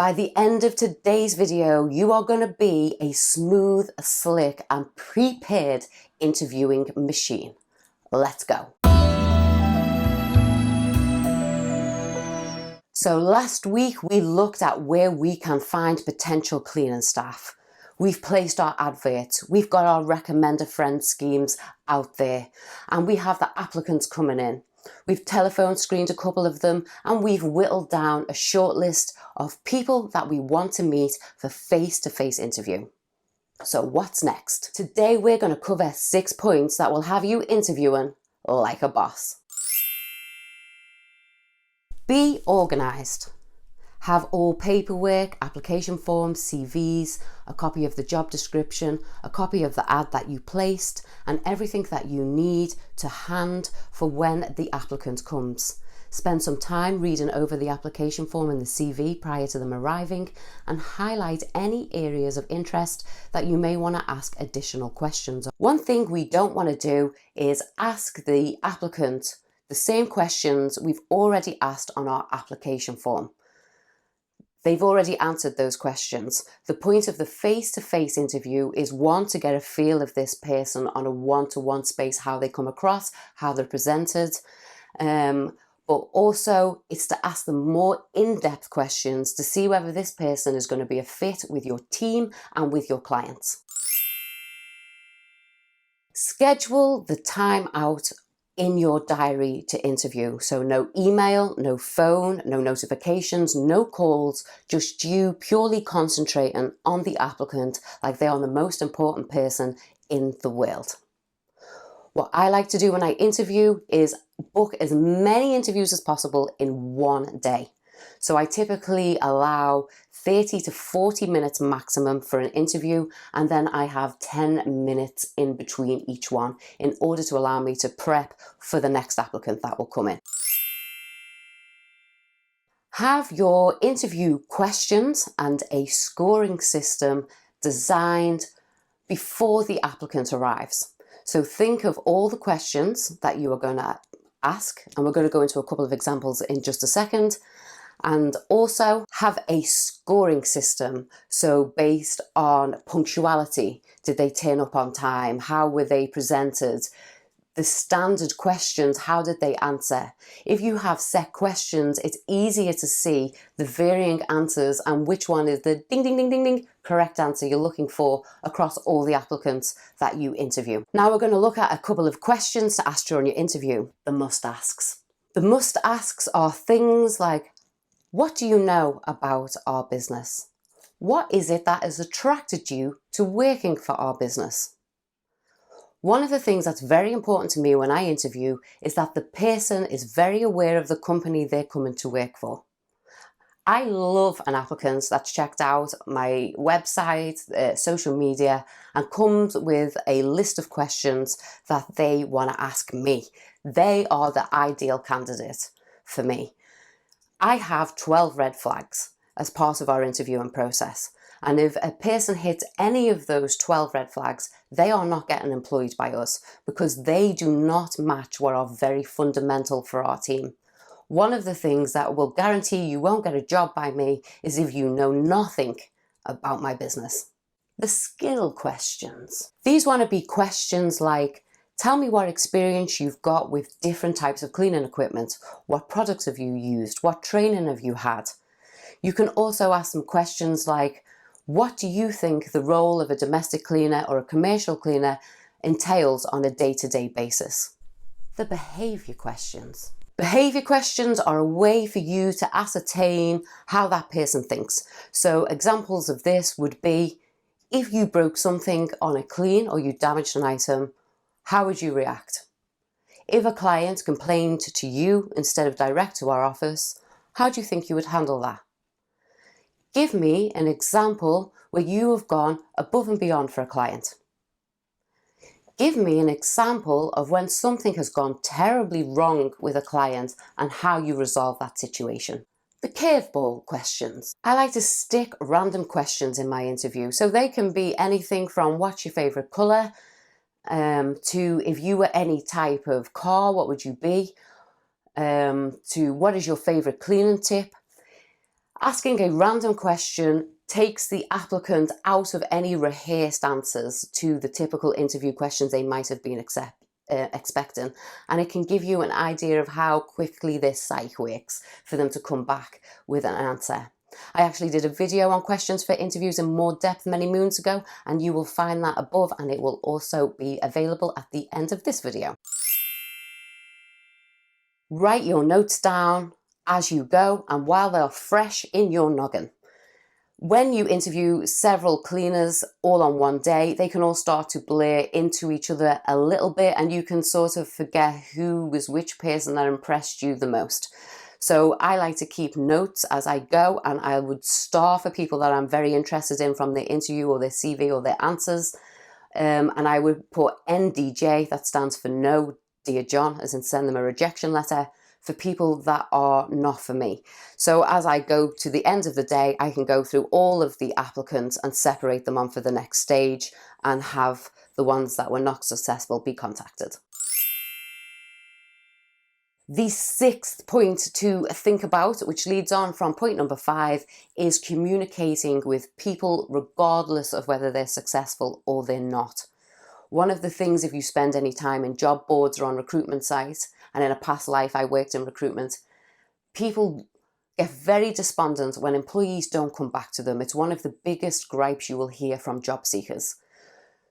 By the end of today's video, you are going to be a smooth, slick and prepared interviewing machine. Let's go. So last week we looked at where we can find potential cleaning staff. We've placed our adverts, we've got our recommend a friend schemes out there, and we have the applicants coming in. We've telephone screened a couple of them, and we've whittled down a short list of people that we want to meet for face-to-face interview. So what's next? Today we're going to cover 6 points that will have you interviewing like a boss. Be organised. Have all paperwork, application forms, CVs, a copy of the job description, a copy of the ad that you placed, and everything that you need to hand for when the applicant comes. Spend some time reading over the application form and the CV prior to them arriving, and highlight any areas of interest that you may want to ask additional questions on. One thing we don't want to do is ask the applicant the same questions we've already asked on our application form. They've already answered those questions. The point of the face-to-face interview is, one, to get a feel of this person on a one-to-one space, how they come across, how they're presented, but also it's to ask them more in-depth questions to see whether this person is going to be a fit with your team and with your clients. Schedule the time out in your diary to interview. So no email, no phone, no notifications, no calls, just you purely concentrating on the applicant like they are the most important person in the world. What I like to do when I interview is book as many interviews as possible in one day. So I typically allow 30 to 40 minutes maximum for an interview, and then I have 10 minutes in between each one in order to allow me to prep for the next applicant that will come in. Have your interview questions and a scoring system designed before the applicant arrives. So think of all the questions that you are going to ask, and we're going to go into a couple of examples in just a second. And also have a scoring system. So based on punctuality, did they turn up on time? How were they presented? The standard questions, how did they answer? If you have set questions, it's easier to see the varying answers and which one is the ding, ding, ding, ding, ding correct answer you're looking for across all the applicants that you interview. Now we're going to look at a couple of questions to ask during your interview, the must-asks. The must-asks are things like, what do you know about our business? What is it that has attracted you to working for our business? One of the things that's very important to me when I interview is that the person is very aware of the company they're coming to work for. I love an applicant that's checked out my website, social media, and comes with a list of questions that they want to ask me. They are the ideal candidate for me. I have 12 red flags as part of our interviewing process. And if a person hits any of those 12 red flags, they are not getting employed by us because they do not match what are very fundamental for our team. One of the things that will guarantee you won't get a job by me is if you know nothing about my business. The skill questions. These want to be questions like, tell me what experience you've got with different types of cleaning equipment. What products have you used? What training have you had? You can also ask them questions like, what do you think the role of a domestic cleaner or a commercial cleaner entails on a day-to-day basis? The behaviour questions. Behaviour questions are a way for you to ascertain how that person thinks. So examples of this would be, if you broke something on a clean or you damaged an item, how would you react? If a client complained to you instead of direct to our office, how do you think you would handle that? Give me an example where you have gone above and beyond for a client. Give me an example of when something has gone terribly wrong with a client and how you resolve that situation. The curveball questions. I like to stick random questions in my interview, so they can be anything from what's your favourite colour, to if you were any type of car, what would you be, to what is your favourite cleaning tip. Asking a random question takes the applicant out of any rehearsed answers to the typical interview questions they might have been expecting, and it can give you an idea of how quickly this psych works for them to come back with an answer. I actually did a video on questions for interviews in more depth many moons ago, and you will find that above, and it will also be available at the end of this video. Write your notes down as you go and while they're fresh in your noggin. When you interview several cleaners all on one day, they can all start to blur into each other a little bit, and you can sort of forget who was which person that impressed you the most. So I like to keep notes as I go, and I would star for people that I'm very interested in from their interview or their CV or their answers. And I would put NDJ, that stands for no, dear John, as in send them a rejection letter, for people that are not for me. So as I go to the end of the day, I can go through all of the applicants and separate them on for the next stage and have the ones that were not successful be contacted. The sixth point to think about, which leads on from point number 5, is communicating with people regardless of whether they're successful or they're not. One of the things, if you spend any time in job boards or on recruitment sites, and in a past life I worked in recruitment, people get very despondent when employees don't come back to them. It's one of the biggest gripes you will hear from job seekers.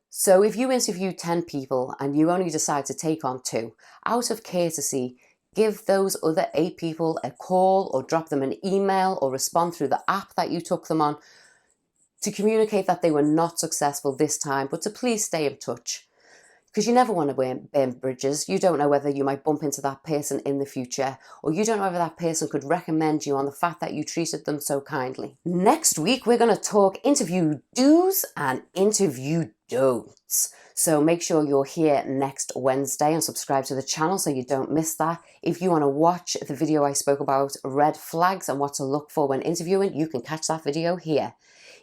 So if you interview 10 people and you only decide to take on 2, out of courtesy, give those other 8 people a call or drop them an email or respond through the app that you took them on to communicate that they were not successful this time, but to please stay in touch. Because you never want to burn bridges. You don't know whether you might bump into that person in the future, or you don't know whether that person could recommend you on the fact that you treated them so kindly. Next week, we're going to talk interview do's and interview don'ts. So make sure you're here next Wednesday and subscribe to the channel so you don't miss that. If you want to watch the video I spoke about red flags and what to look for when interviewing, you can catch that video here.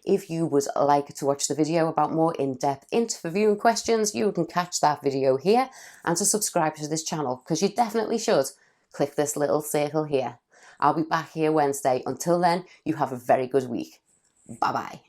If you would like to watch the video about more in-depth interviewing questions, you can catch that video here. And to subscribe to this channel, because you definitely should, click this little circle here. I'll be back here Wednesday. Until then, you have a very good week. Bye-bye.